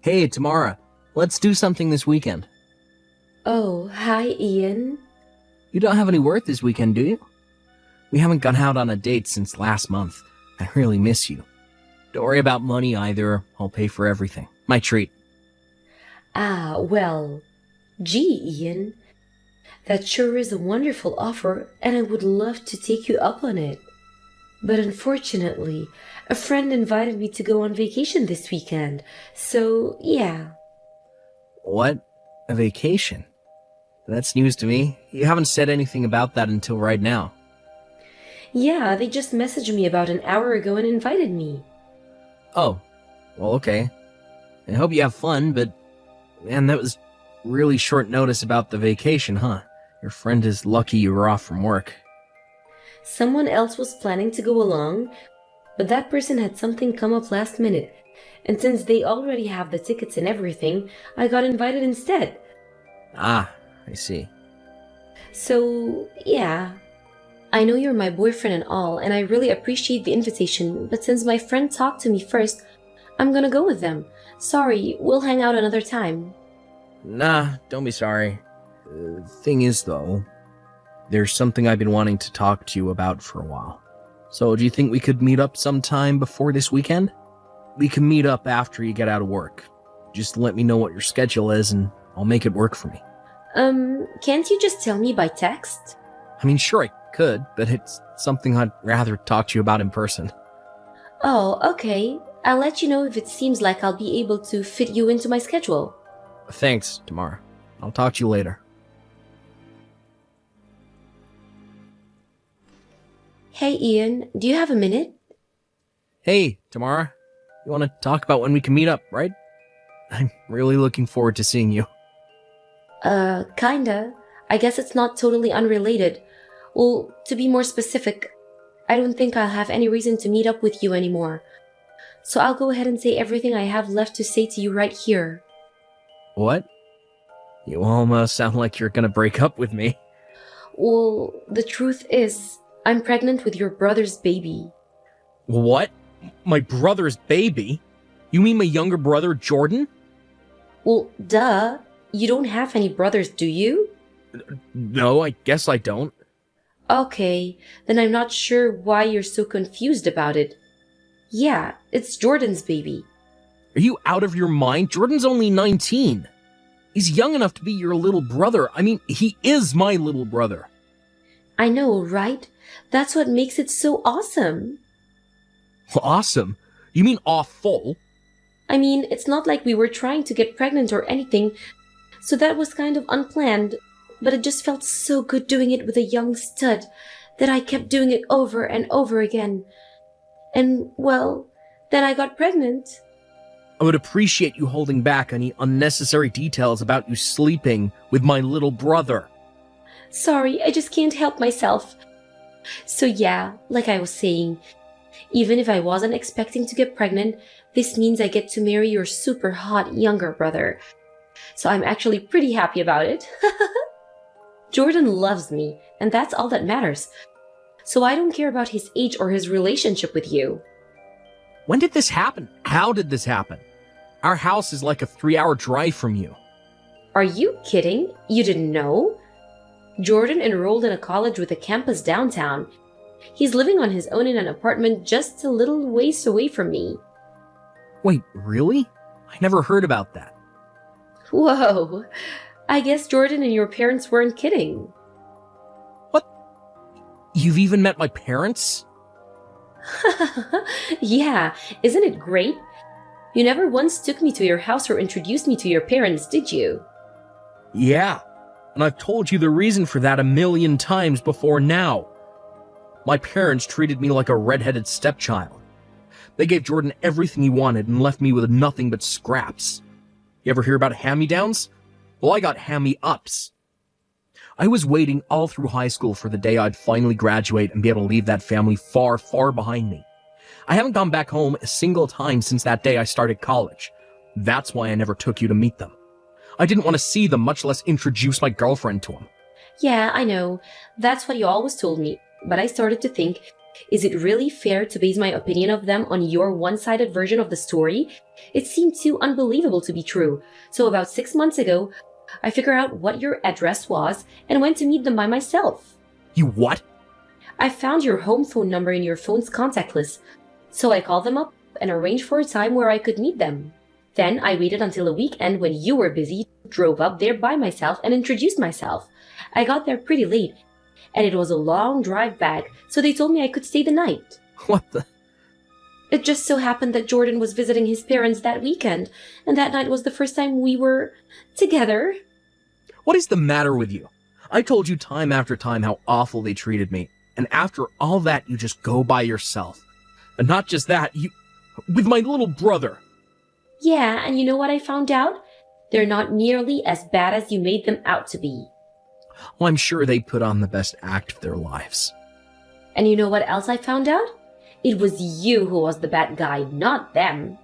Hey, Tamara, let's do something this weekend. Oh, hi, Ian. You don't have any work this weekend, do you? We haven't gone out on a date since last month. I really miss you. Don't worry about money either. I'll pay for everything. My treat. Well, gee, Ian. That sure is a wonderful offer, and I would love to take you up on it. But unfortunately, a friend invited me to go on vacation this weekend, so yeah. What? A vacation? That's news to me. You haven't said anything about that until right now. Yeah, they just messaged me about an hour ago and invited me. Oh, well, okay. I hope you have fun, but man, that was really short notice about the vacation, huh? Your friend is lucky you were off from work. Someone else was planning to go along, but that person had something come up last minute, and since they already have the tickets and everything, I got invited instead. Ah, I see. So, yeah. I know you're my boyfriend and all, and I really appreciate the invitation, but since my friend talked to me first, I'm gonna go with them. Sorry, we'll hang out another time. Nah, don't be sorry. Thing is, though, there's something I've been wanting to talk to you about for a while. So, do you think we could meet up sometime before this weekend? We can meet up after you get out of work. Just let me know what your schedule is, and I'll make it work for me. Can't you just tell me by text? I mean, sure, I could, but it's something I'd rather talk to you about in person. Oh, okay. I'll let you know if it seems like I'll be able to fit you into my schedule. Thanks, Tamara. I'll talk to you later. Hey, Ian, do you have a minute? Hey, Tamara. You want to talk about when we can meet up, right? I'm really looking forward to seeing you. Kinda. I guess it's not totally unrelated. Well, to be more specific, I don't think I'll have any reason to meet up with you anymore. So I'll go ahead and say everything I have left to say to you right here. What? You almost sound like you're gonna break up with me. Well, the truth is, I'm pregnant with your brother's baby. What? My brother's baby? You mean my younger brother, Jordan? Well, duh. You don't have any brothers, do you? No, I guess I don't. Okay, then I'm not sure why you're so confused about it. Yeah, it's Jordan's baby. Are you out of your mind? Jordan's only 19. He's young enough to be your little brother. I mean, he is my little brother. I know, right? That's what makes it so awesome. Awesome? You mean awful? I mean, it's not like we were trying to get pregnant or anything, so that was kind of unplanned, but it just felt so good doing it with a young stud that I kept doing it over and over again. And, well, then I got pregnant. I would appreciate you holding back any unnecessary details about you sleeping with my little brother. Sorry, I just can't help myself. So yeah, like I was saying, even if I wasn't expecting to get pregnant, this means I get to marry your super hot younger brother. So I'm actually pretty happy about it. Jordan loves me, and that's all that matters. So I don't care about his age or his relationship with you. When did this happen? How did this happen? Our house is like a 3-hour drive from you. Are you kidding? You didn't know? Jordan enrolled in a college with a campus downtown. He's living on his own in an apartment just a little ways away from me. Wait, really? I never heard about that. Whoa, I guess Jordan and your parents weren't kidding. What? You've even met my parents? Yeah, isn't it great? You never once took me to your house or introduced me to your parents, did you? Yeah, and I've told you the reason for that a million times before now. My parents treated me like a redheaded stepchild. They gave Jordan everything he wanted and left me with nothing but scraps. You ever hear about hand-me-downs? Well, I got hand-me-ups. I was waiting all through high school for the day I'd finally graduate and be able to leave that family far, far behind me. I haven't gone back home a single time since that day I started college. That's why I never took you to meet them. I didn't want to see them, much less introduce my girlfriend to them. Yeah, I know. That's what you always told me. But I started to think, Is it really fair to base my opinion of them on your one-sided version of the story? It seemed too unbelievable to be true. So about 6 months ago, I figured out what your address was and went to meet them by myself. You what? I found your home phone number in your phone's contact list, so I called them up and arranged for a time where I could meet them. Then I waited until the weekend when you were busy, drove up there by myself and introduced myself. I got there pretty late, and it was a long drive back, so they told me I could stay the night. What the? It just so happened that Jordan was visiting his parents that weekend, and that night was the first time we were together. What is the matter with you? I told you time after time how awful they treated me, and after all that you just go by yourself. And not just that, you... with my little brother. Yeah, and you know what I found out? They're not nearly as bad as you made them out to be. Well, I'm sure they put on the best act of their lives. And you know what else I found out? It was you who was the bad guy, not them.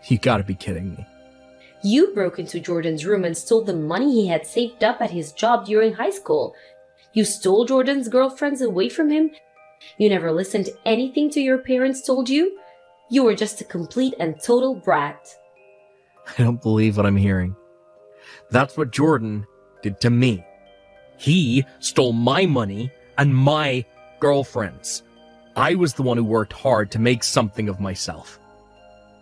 You gotta be kidding me. You broke into Jordan's room and stole the money he had saved up at his job during high school. You stole Jordan's girlfriends away from him. You never listened to anything your parents told you. You were just a complete and total brat. I don't believe what I'm hearing. That's what Jordan did to me. He stole my money and my girlfriends. I was the one who worked hard to make something of myself.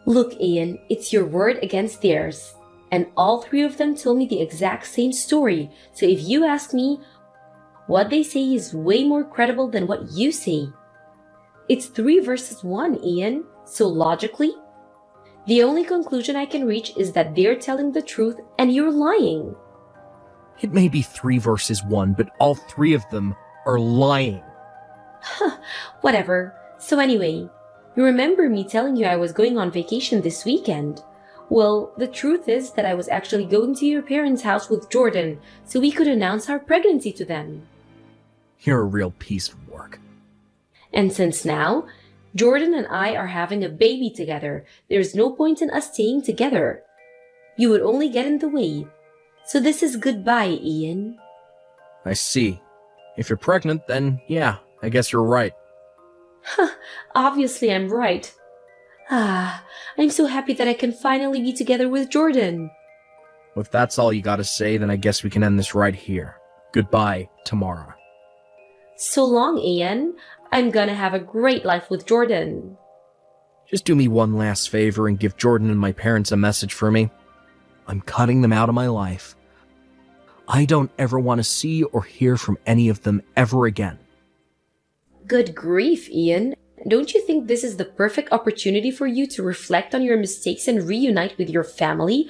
Look, Ian, it's your word against theirs. And all three of them told me the exact same story. So if you ask me, what they say is way more credible than what you say. It's 3 versus 1, Ian. So logically, the only conclusion I can reach is that they're telling the truth and you're lying. It may be 3 versus 1, but all 3 of them are lying. Whatever. So anyway, you remember me telling you I was going on vacation this weekend? Well, the truth is that I was actually going to your parents' house with Jordan so we could announce our pregnancy to them. You're a real piece of work. And since now, Jordan and I are having a baby together, there's no point in us staying together. You would only get in the way. So this is goodbye, Ian. I see. If you're pregnant, then yeah, I guess you're right. Obviously I'm right. I'm so happy that I can finally be together with Jordan. Well, if that's all you gotta say, then I guess we can end this right here. Goodbye, Tamara. So long, Ian. I'm gonna have a great life with Jordan. Just do me one last favor and give Jordan and my parents a message for me. I'm cutting them out of my life. I don't ever want to see or hear from any of them ever again. Good grief, Ian. Don't you think this is the perfect opportunity for you to reflect on your mistakes and reunite with your family?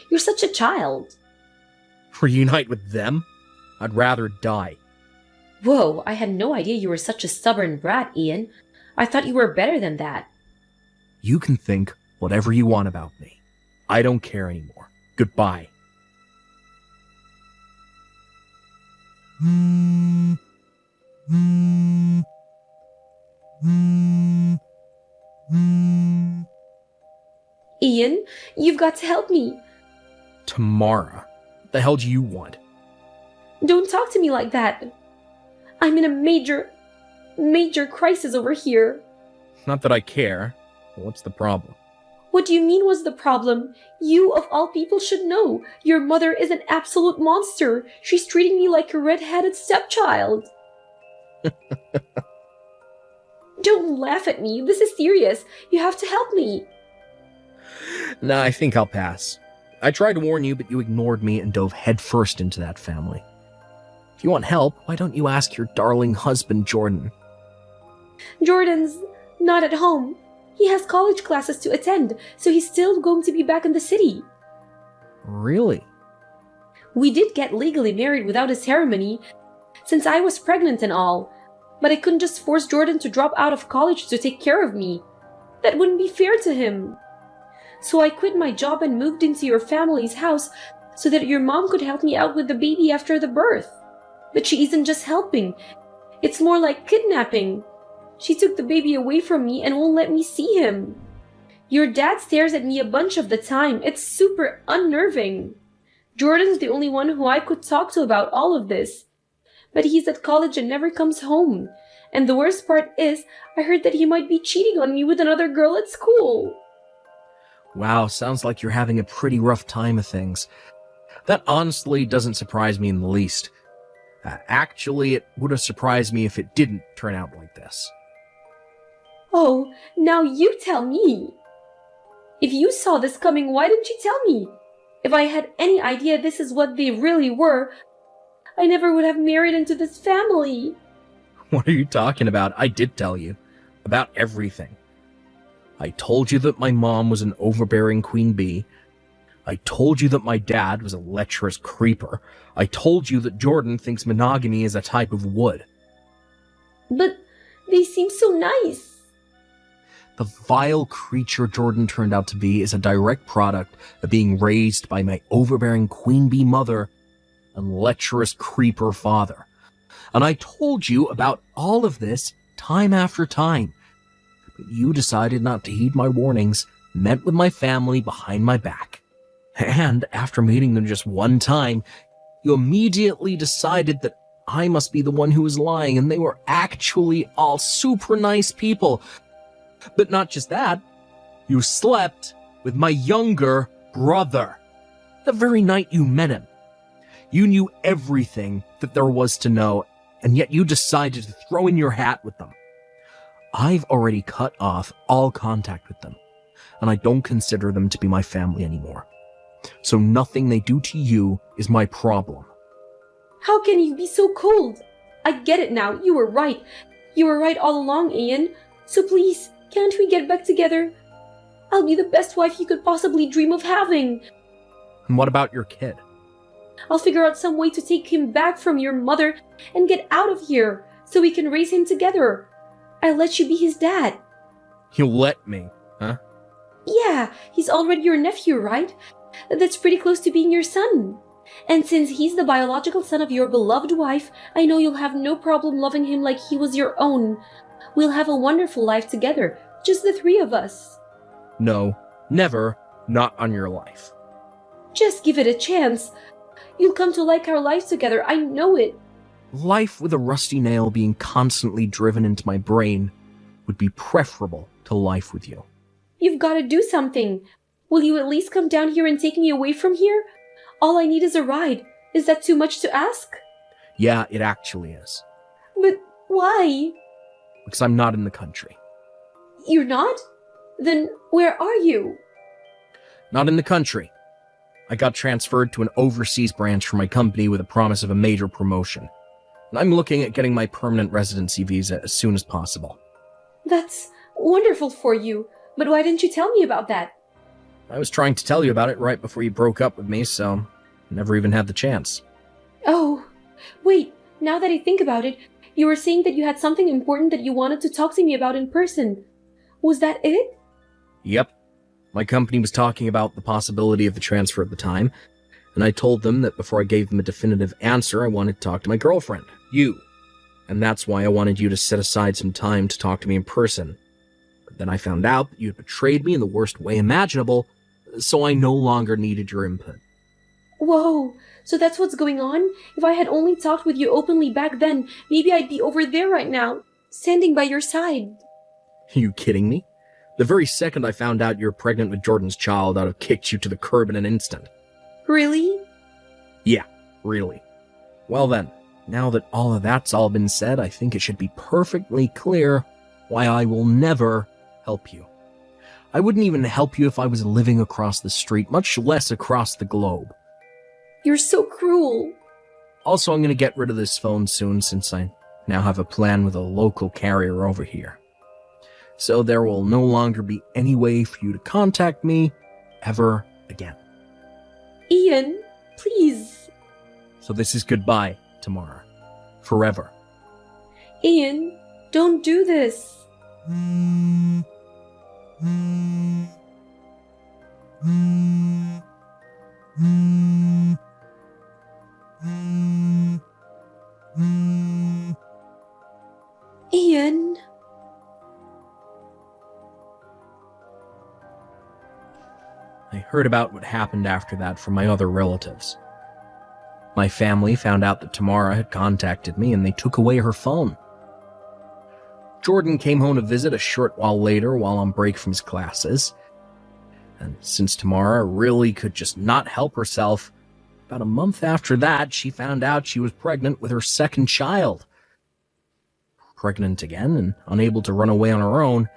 You're such a child. Reunite with them? I'd rather die. Whoa, I had no idea you were such a stubborn brat, Ian. I thought you were better than that. You can think whatever you want about me. I don't care anymore. Goodbye. Ian, you've got to help me. Tamara, what the hell do you want? Don't talk to me like that. I'm in a major crisis over here. Not that I care. What's the problem? What do you mean was the problem? You, of all people, should know. Your mother is an absolute monster. She's treating me like a red-headed stepchild. Don't laugh at me. This is serious. You have to help me. Nah, I think I'll pass. I tried to warn you, but you ignored me and dove headfirst into that family. If you want help, why don't you ask your darling husband, Jordan? Jordan's not at home. He has college classes to attend, so he's still going to be back in the city. Really? We did get legally married without a ceremony, since I was pregnant and all, but I couldn't just force Jordan to drop out of college to take care of me. That wouldn't be fair to him. So I quit my job and moved into your family's house so that your mom could help me out with the baby after the birth. But she isn't just helping. It's more like kidnapping. She took the baby away from me and won't let me see him. Your dad stares at me a bunch of the time. It's super unnerving. Jordan's the only one who I could talk to about all of this. But he's at college and never comes home. And the worst part is, I heard that he might be cheating on me with another girl at school. Wow, sounds like you're having a pretty rough time of things. That honestly doesn't surprise me in the least. Actually, it would have surprised me if it didn't turn out like this. Oh, now you tell me. If you saw this coming, why didn't you tell me? If I had any idea this is what they really were, I never would have married into this family. What are you talking about? I did tell you. About everything. I told you that my mom was an overbearing queen bee. I told you that my dad was a lecherous creeper. I told you that Jordan thinks monogamy is a type of wood. But they seem so nice. The vile creature Jordan turned out to be is a direct product of being raised by my overbearing queen bee mother and lecherous creeper father. And I told you about all of this time after time. But you decided not to heed my warnings, met with my family behind my back. And after meeting them just one time, you immediately decided that I must be the one who was lying, and they were actually all super nice people. But not just that, you slept with my younger brother. The very night you met him. You knew everything that there was to know, and yet you decided to throw in your hat with them. I've already cut off all contact with them, and I don't consider them to be my family anymore. So nothing they do to you is my problem. How can you be so cold? I get it now. You were right. You were right all along, Ian. So please, can't we get back together? I'll be the best wife you could possibly dream of having. And what about your kid? I'll figure out some way to take him back from your mother and get out of here so we can raise him together. I'll let you be his dad. You'll let me, huh? Yeah, he's already your nephew, right? That's pretty close to being your son. And since he's the biological son of your beloved wife, I know you'll have no problem loving him like he was your own. We'll have a wonderful life together, just the three of us. No, never, not on your life. Just give it a chance. You'll come to like our life together, I know it. Life with a rusty nail being constantly driven into my brain would be preferable to life with you. You've got to do something. Will you at least come down here and take me away from here? All I need is a ride. Is that too much to ask? Yeah, it actually is. But why? Because I'm not in the country. You're not? Then where are you? Not in the country. I got transferred to an overseas branch for my company with a promise of a major promotion. And I'm looking at getting my permanent residency visa as soon as possible. That's wonderful for you. But why didn't you tell me about that? I was trying to tell you about it right before you broke up with me, so never even had the chance. Oh, wait, now that I think about it, you were saying that you had something important that you wanted to talk to me about in person. Was that it? Yep. My company was talking about the possibility of the transfer at the time, and I told them that before I gave them a definitive answer, I wanted to talk to my girlfriend, you. And that's why I wanted you to set aside some time to talk to me in person. But then I found out that you had betrayed me in the worst way imaginable, so I no longer needed your input. Whoa, so that's what's going on? If I had only talked with you openly back then, maybe I'd be over there right now, standing by your side. Are you kidding me? The very second I found out you're pregnant with Jordan's child, I'd have kicked you to the curb in an instant. Really? Yeah, really. Well then, now that all of that's all been said, I think it should be perfectly clear why I will never help you. I wouldn't even help you if I was living across the street, much less across the globe. You're so cruel. Also, I'm going to get rid of this phone soon since I now have a plan with a local carrier over here. So there will no longer be any way for you to contact me ever again. Ian, please. So this is goodbye, Tamara. Forever. Ian, don't do this. Ian. I heard about what happened after that from my other relatives. My family found out that Tamara had contacted me and they took away her phone. Jordan came home to visit a short while later while on break from his classes. And since Tamara really could just not help herself, about a month after that, she found out she was pregnant with her second child. Pregnant again and unable to run away on her own,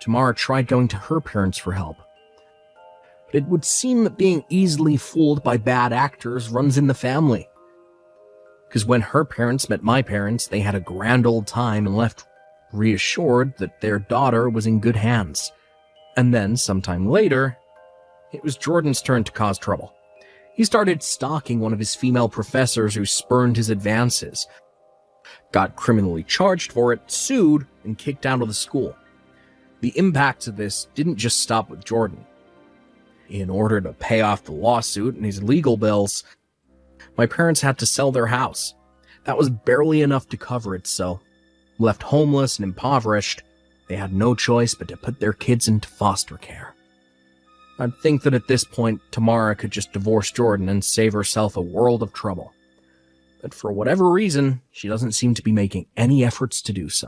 Tamara tried going to her parents for help. But it would seem that being easily fooled by bad actors runs in the family. Because when her parents met my parents, they had a grand old time and left reassured that their daughter was in good hands. And then, sometime later, it was Jordan's turn to cause trouble. He started stalking one of his female professors who spurned his advances, got criminally charged for it, sued, and kicked out of the school. The impacts of this didn't just stop with Jordan. In order to pay off the lawsuit and his legal bills, my parents had to sell their house. That was barely enough to cover it, so, left homeless and impoverished, they had no choice but to put their kids into foster care. I'd think that at this point, Tamara could just divorce Jordan and save herself a world of trouble. But for whatever reason, she doesn't seem to be making any efforts to do so.